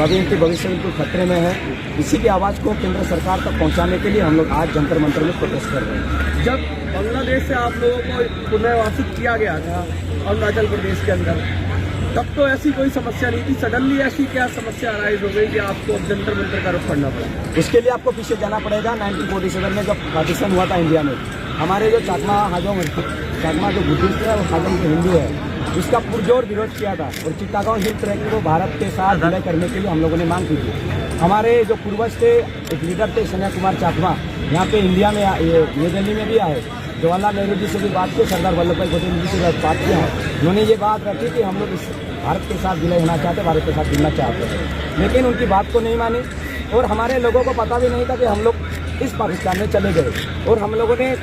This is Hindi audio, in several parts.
तो अभी इनकी भविष्य बिल्कुल खतरे में है। इसी की आवाज़ को केंद्र सरकार तक पहुंचाने के लिए हम लोग आज जंतर मंतर में प्रोटेस्ट कर रहे हैं। जब बांग्लादेश से आप लोगों को पुनर्वासित किया गया था अरुणाचल प्रदेश के अंदर, तब तो ऐसी कोई समस्या नहीं थी। सडनली ऐसी क्या समस्या अराइज हो गई कि आपको अब जंतर मंतर का रुख करना पड़ा? उसके लिए आपको पीछे जाना पड़ेगा। 1947 में जब पाकिस्तान हुआ था इंडिया में, हमारे जो चाकमा जो बुद्धिस्ट है, वो हाजोंग जो हिंदू है, उसका पुरजोर विरोध किया था। और चित्तागांव हिल ट्रैक को भारत के साथ विलय करने के लिए हम लोगों ने मांग की थी। हमारे जो पूर्वज थे, एक लीडर थे सन्या कुमार चाकमा, यहाँ पे इंडिया में न्यू दिल्ली में भी आए, जवाहरलाल नेहरू जी से भी बात की, सरदार वल्लभ भाई पटेल जी से बात किया है। उन्होंने ये बात रखी कि हम लोग इस भारत के साथ विलय होना चाहते, भारत के साथ जुड़ना चाहते हैं, लेकिन उनकी बात को नहीं मानी। और हमारे लोगों को पता भी नहीं था कि हम लोग इस पाकिस्तान में चले गए। और हम लोगों ने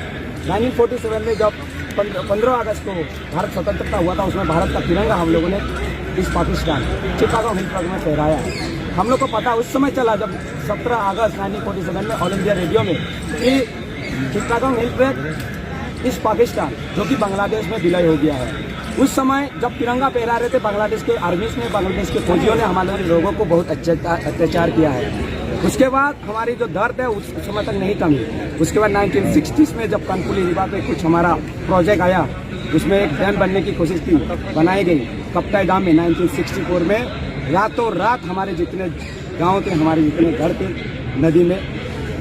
1947 में जब 15 अगस्त को भारत स्वतंत्रता हुआ था, उसमें भारत का तिरंगा हम लोगों ने इस पाकिस्तान चित्तागांव हिल ट्रैक में फहराया है। हम लोग को पता उस समय चला जब 17 अगस्त 1947 में ऑल इंडिया रेडियो में कि चित्तागांव हिल ट्रैक इस पाकिस्तान जो कि बांग्लादेश में विलय हो गया है। उस समय जब तिरंगा फहरा रहे थे, बांग्लादेश के आर्मीज ने, बांग्लादेश के फौजियों ने हमारे लोगों को बहुत अत्याचार किया है। उसके बाद हमारी जो दर्द है उस समय तक नहीं कमी। उसके बाद 1960s में जब कानपुली रिवा पे कुछ हमारा प्रोजेक्ट आया, उसमें एक डैम बनने की कोशिश थी, बनाई गई कप्ताई डाम में। 1964 में रातों रात हमारे जितने गाँव थे, हमारे जितने घर थे, नदी में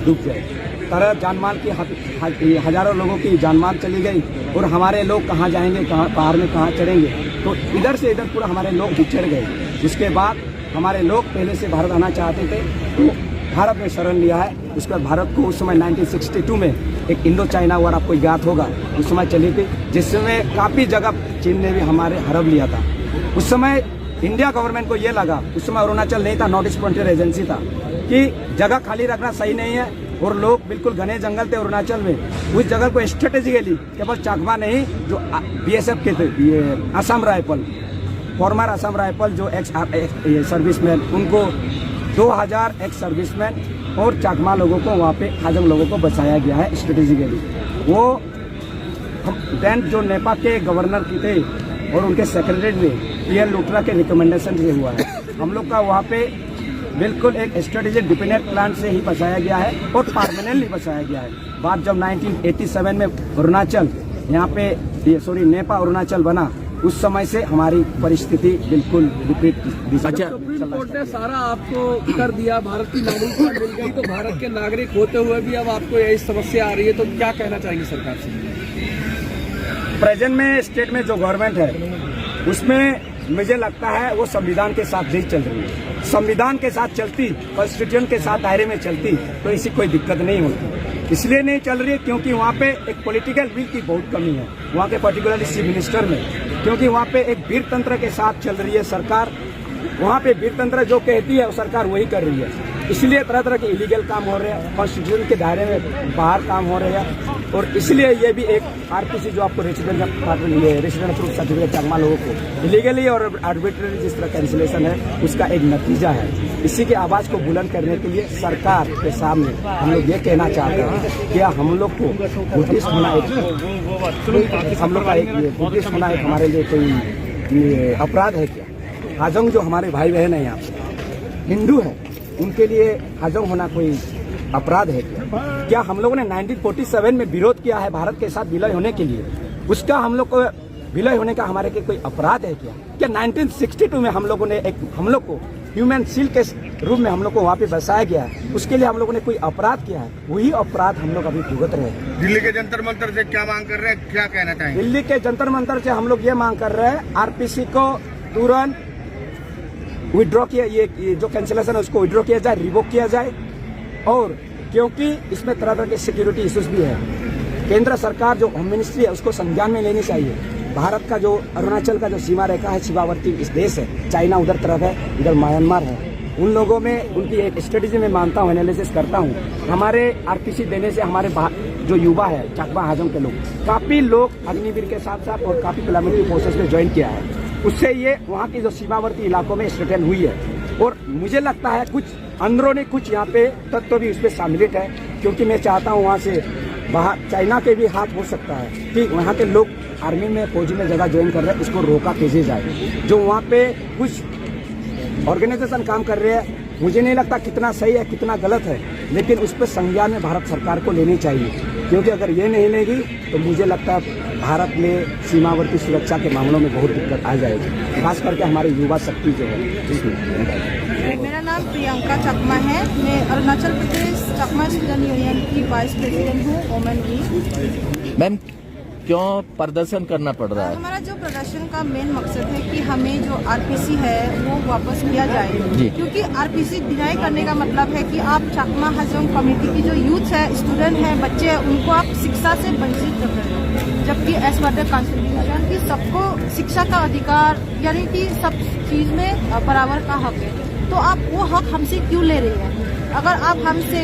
डूब गए। तरह जानमाल की हजारों लोगों की जानमाल चली गई। और हमारे लोग कहाँ जाएंगे, कहाँ पहाड़ में कहाँ चढ़ेंगे, तो इधर से इधर पूरा हमारे लोग बिछड़ गए। उसके बाद हमारे लोग पहले से भारत आना चाहते थे, तो भारत में शरण लिया है। उसके बाद भारत को उस समय 1962 में एक इंडो चाइना वॉर, आपको याद होगा, उस समय चली थी, जिसमें काफ़ी जगह चीन ने भी हमारे हड़प लिया था। उस समय इंडिया गवर्नमेंट को ये लगा, उस समय अरुणाचल नहीं था, नॉर्थ ईस्ट फ्रंटियर एजेंसी था, कि जगह खाली रखना सही नहीं है। और लोग बिल्कुल घने जंगल थे अरुणाचल में। उस जगह को स्ट्रेटेजिकली केवल चाकमा नहीं, जो BSF के थे, ये Assam rifle, farmer Assam rifle जो एक्स सर्विसमैन, उनको 2000 एक्स सर्विसमैन और चाकमा लोगों को वहाँ पे हाजोंग लोगों को बचाया गया है स्ट्रेटेजिकली। वो देन जो नेपाल के गवर्नर की थे और उनके सेक्रेटरी में पीएल लुट्रा के रिकमेंडेशन से हुआ है। हम लोग का वहाँ पे बिल्कुल एक स्ट्रेटेजिक डिपेंडेंट प्लान से ही बचाया गया है और परमानेंटली बचाया गया है। बात जब 1987 में अरुणाचल यहाँ पे नेपाल अरुणाचल बना, उस समय से हमारी परिस्थिति बिल्कुल विपरीत दिशा। सुप्रीम कोर्ट ने सारा आपको कर दिया, भारत की नागरिकता मिल गई, तो भारत के नागरिक होते हुए भी अब आपको यही समस्या आ रही है, तो क्या कहना चाहेंगे सरकार से? प्रेजेंट में स्टेट में जो गवर्नमेंट है, उसमें मुझे लगता है वो संविधान के साथ नहीं चल रही है। संविधान के साथ चलती, कॉन्स्टिट्यूशन के साथ दायरे में चलती, तो इसी कोई दिक्कत नहीं होती। इसलिए नहीं चल रही है क्योंकि वहाँ पे एक पॉलिटिकल विल की बहुत कमी है, वहाँ के पर्टिकुलरली चीफ मिनिस्टर में, क्योंकि वहाँ पे एक वीर तंत्र के साथ चल रही है सरकार। वहाँ पे वीर तंत्र जो कहती है वो सरकार वही कर रही है। इसलिए तरह तरह के इलीगल काम हो रहे हैं, कॉन्स्टिट्यूशन के दायरे में बाहर काम हो रहे हैं। और इसलिए ये भी एक आरपीसी जो आपको रेसिडेंट प्रूफ सर्टिफिकेट चाकमा लोगों को इलीगली और आर्बिट्रेरी जिस तरह कैंसिलेशन है, उसका एक नतीजा है। इसी की आवाज़ को बुलंद करने के लिए सरकार के सामने हम लोग ये कहना चाहते हैं कि हम लोग को बुद्धिस्ट होना हम लोग का एक बुद्धिस्ट होना एक हमारे लिए कोई अपराध है क्या? हाजोंग जो हमारे भाई बहन है, यहाँ हिंदू है, उनके लिए हाजोंग होना कोई अपराध है क्या? हम लोगों ने 1947 में विरोध किया है भारत के साथ विलय होने के लिए, उसका हम लोग को विलय होने का हमारे के कोई अपराध है क्या? 1962 में हम लोगों ने हम लोग को ह्यूमन शील्ड के रूप में हम लोग को वहाँ पे बसाया गया है, उसके लिए हम लोगों ने कोई अपराध किया है, वही अपराध हम लोग अभी भुगत रहे हैं। दिल्ली के जंतर मंतर से क्या मांग कर रहे हैं, क्या कहना चाहेंगे? दिल्ली के जंतर मंतर से हम लोग ये मांग कर रहे हैं, आरपीसी को तुरंत विड्रॉ किया, ये जो कैंसिलेशन है उसको विड्रॉ किया जाए, रिवोक किया जाए। और क्योंकि इसमें तरह तरह के सिक्योरिटी इश्यूज भी है, केंद्र सरकार जो होम मिनिस्ट्री है उसको संज्ञान में लेनी चाहिए। भारत का जो अरुणाचल का जो सीमा रेखा है, सीमावर्ती इस देश है, चाइना उधर तरफ है, इधर म्यांमार है, उन लोगों में उनकी एक स्ट्रेटेजी में मानता हूँ, एनालिसिस करता हूँ। हमारे आरपीसी देने से हमारे जो युवा है चाकमा हाजोंग के लोग, काफ़ी लोग अग्निवीर के साथ साथ और काफ़ी पैरामिलिट्री फोर्सेस में ज्वाइन किया है, उससे ये वहाँ की जो सीमावर्ती इलाकों में स्ट्रेटन हुई है। और मुझे लगता है कुछ अंदरूनी कुछ यहाँ पे तत्व भी उसमें सम्मिलित है, क्योंकि मैं चाहता हूँ वहाँ से बाहर चाइना के भी हाथ हो सकता है कि वहाँ के लोग आर्मी में फौजी में जगह ज्वाइन कर रहे हैं, इसको रोका कैसे जाए। जो वहाँ पे कुछ ऑर्गेनाइजेशन काम कर रहे हैं। मुझे नहीं लगता कितना सही है कितना गलत है, लेकिन उस पर संज्ञान में भारत सरकार को लेनी चाहिए, क्योंकि अगर ये नहीं लेगी तो मुझे लगता है भारत में सीमावर्ती सुरक्षा के मामलों में बहुत दिक्कत आ जाएगी, खास करके हमारी युवा शक्ति जो है इसमें। मेरा नाम प्रियंका चकमा है। मैं अरुणाचल प्रदेश चकमा स्टूडेंट यूनियन की वाइस प्रेसिडेंट हूँ, वोमेन वीक। मैम क्यों प्रदर्शन करना पड़ रहा है? हमारा जो प्रदर्शन का मेन मकसद है कि हमें जो आरपीसी है वो वापस किया जाए, क्योंकि आरपीसी डिनाई करने का मतलब है कि आप चकमा हाजोंग कम्युनिटी की जो यूथ है, स्टूडेंट है, बच्चे हैं, उनको आप शिक्षा से वंचित कर रहे हो, जबकि एज पर द कॉन्स्टिट्यूशन की सबको शिक्षा का अधिकार यानी कि सब चीज में बराबर का हक है, तो आप वो हक हमसे क्यों ले रहे हैं? अगर आप हमसे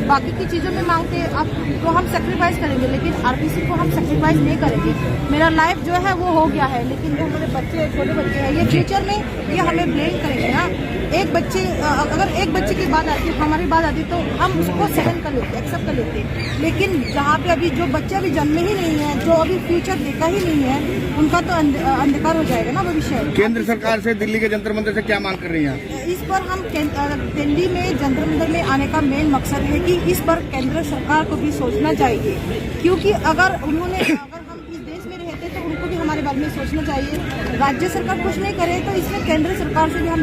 बाकी की चीज़ों में मांगते आप तो हम सेक्रीफाइस करेंगे, लेकिन आरपीसी को हम सेक्रीफाइस नहीं करेंगे। मेरा लाइफ जो है वो हो गया है, लेकिन जो हमारे बच्चे छोटे बच्चे हैं ये फ्यूचर में ये हमें ब्लेम करेंगे ना। एक बच्चे अगर एक बच्चे की बात आती है, हमारी बात आती है, तो हम उसको सहन कर लेते, एक्सेप्ट कर लेते, लेकिन जहाँ पे अभी जो बच्चे अभी जन्मे ही नहीं है, जो अभी फ्यूचर देखा ही नहीं है, उनका तो अंधकार हो जाएगा ना भविष्य। केंद्र सरकार से दिल्ली के जंतर मंदिर से क्या मांग कर रही हैं? इस पर हम दिल्ली में जंतर मंदिर में आने का मेन मकसद है कि इस पर केंद्र सरकार को भी सोचना चाहिए, क्योंकि अगर हम इस देश में रहते तो उनको भी हमारे बारे में सोचना चाहिए। राज्य सरकार कुछ नहीं करे तो इसमें केंद्र सरकार से भी हम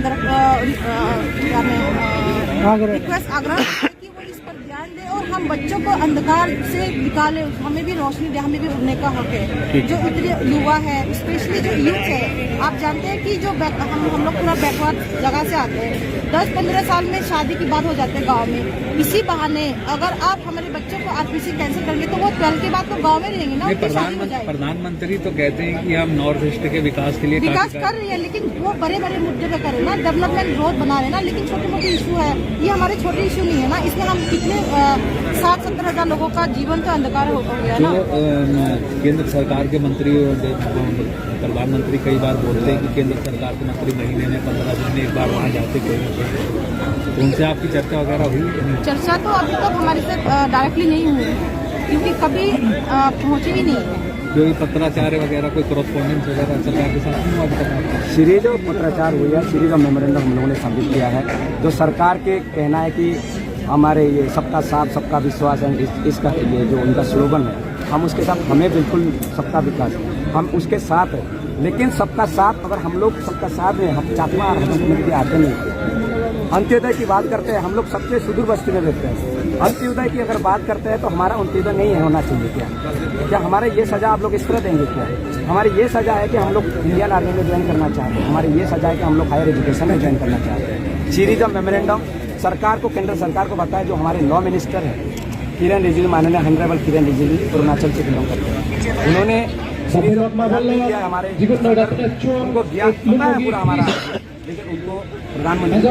रिक्वेस्ट आग्रह कि वो इस पर ध्यान दे और हम बच्चों को अंधकार से निकाले, हमें भी रोशनी दे, हमें भी उड़ने का हक है। जो इतने युवा है, स्पेशली जो यूथ है, आप जानते हैं कि जो हम लोग पूरा बैकवर्ड जगह से आते हैं, 10-15 साल में शादी की बात हो जाती है गांव में। इसी बहाने अगर आप हमारे बच्चों को आरपीसी कैंसिल करेंगे तो वो 12 के बाद तो गांव में रहेंगे ना। प्रधानमंत्री तो कहते हैं कि हम नॉर्थ ईस्ट के विकास के लिए विकास कर रही है, लेकिन वो बड़े बड़े मुद्दे पे करें ना, डेवलपमेंट ग्रोथ बना रहे ना, लेकिन छोटे मोटे इशू है, ये हमारे छोटे इशू नहीं है ना। इसमें हम कितने 60-70 हजार लोगों का जीवन तो अंधकार हो गया ना। केंद्र सरकार के मंत्री और प्रधानमंत्री कई बार बोलते हैं कि केंद्र सरकार के मंत्री महीने में 15 दिन में एक बार वहाँ जाते, तो उनसे आपकी चर्चा वगैरह हुई? चर्चा तो अभी तक हमारे साथ डायरेक्टली नहीं हुई, क्योंकि कभी पहुँचे ही नहीं है। जो पत्राचार वगैरह कोई कॉरेस्पॉन्डेंस वगैरह सरकार के साथ नहीं हुआ? सीरीज ऑफ पत्राचार हुई है, सीरीज ऑफ मेमोरेंडम हम लोगों ने सबमिट किया है। जो सरकार के कहना है कि हमारे ये सबका साथ सबका विश्वास है, इसका ये जो उनका स्लोगन है, हम उसके साथ, हमें बिल्कुल सबका विकास, हम उसके साथ है, लेकिन सबका साथ अगर हम लोग सबका साथ में हम चाकमा कम्युनिटी आते नहीं, अंत्योदय की बात करते हैं, हम लोग सबसे सुदूर बस्ती में रहते हैं, अंत्योदय की अगर बात करते हैं तो हमारा अंत्योदय नहीं है होना चाहिए। क्या हमारे ये सजा आप लोग इस तरह देंगे? क्या हमारी ये सजा है कि हम लोग इंडियन आर्मी में ज्वाइन करना चाहते हैं, हमारी ये सजा है कि हम लोग हायर एजुकेशन में ज्वाइन करना चाहते हैं। सीरीज ऑफ मेमोरेंडम सरकार को, केंद्र सरकार को बताया, जो हमारे लॉ मिनिस्टर है किरण रिजिजू, माननीय हॉनरेबल किरण रिजिजू अरुणाचल से बिलोंग करते हैं, उन्होंने हमारे उनको ज्ञान पता है पूरा हमारा, लेकिन उनको प्रधानमंत्री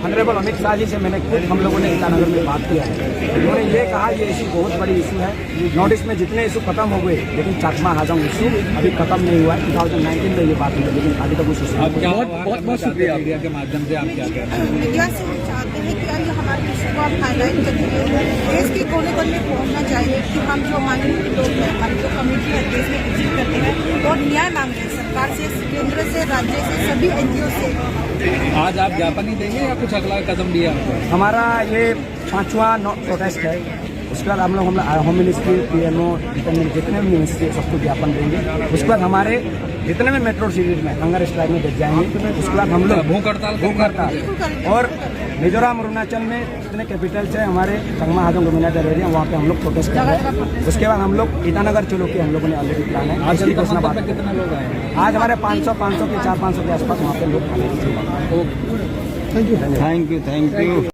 हॉनरेबल अमित शाह जी से मैंने खुद हम लोगों ने ईटानगर में बात किया है। उन्होंने ये कहा ये इशू बहुत बड़ी इशू है, नॉर्थ ईस्ट में जितने इशू खत्म हो गए, लेकिन चाकमा हाजोंग इशू अभी खत्म नहीं हुआ है। 2019 में ये बात हुई, लेकिन अभी तक उस इशू बहुत शुक्रिया मीडिया के माध्यम से आप क्या कहते हैं? मीडिया से हम चाहते हैं कि आज हमारे इशू को आप हाईलाइट करिए, देश के कोने कोने में पहुँचना चाहिए कि हम जो माइनॉरिटी लोग हैं, हमारी जो कम्युनिटी है, देश में विजिट करते हैं और न्याय मांग रहे हैं सरकार से, केंद्र से, राज्य से, सभी NGO से। आज आप ज्ञापन ही देंगे या कुछ अगला कदम लिया? हमारा ये 5वां प्रोटेस्ट है, उसके बाद हम लोग होम मिनिस्ट्री, PMO, जितने भी मिनिस्ट्री सबको ज्ञापन देंगे। उसके बाद हमारे जितने भी मेट्रो सिटीज में हंगर स्ट्राइक में बैठ जाएंगे। उसके बाद हम लोग भूख हड़ताल और मिजोरम, अरुणाचल में जितने कैपिटल्स हैं हमारे चकमा हाजोंग कम्युनिटी एरिया, वहाँ पे हम लोग प्रोटेस्ट कर रहे हैं। उसके बाद हम लोग ईटानगर चलो के हम लोगों ने ऑलरेडी प्लान है। आज की घोषणा बात, कितने लोग आए? आज हमारे 500 के 400-500 के आसपास वहाँ पे लोग आने की। Thank you.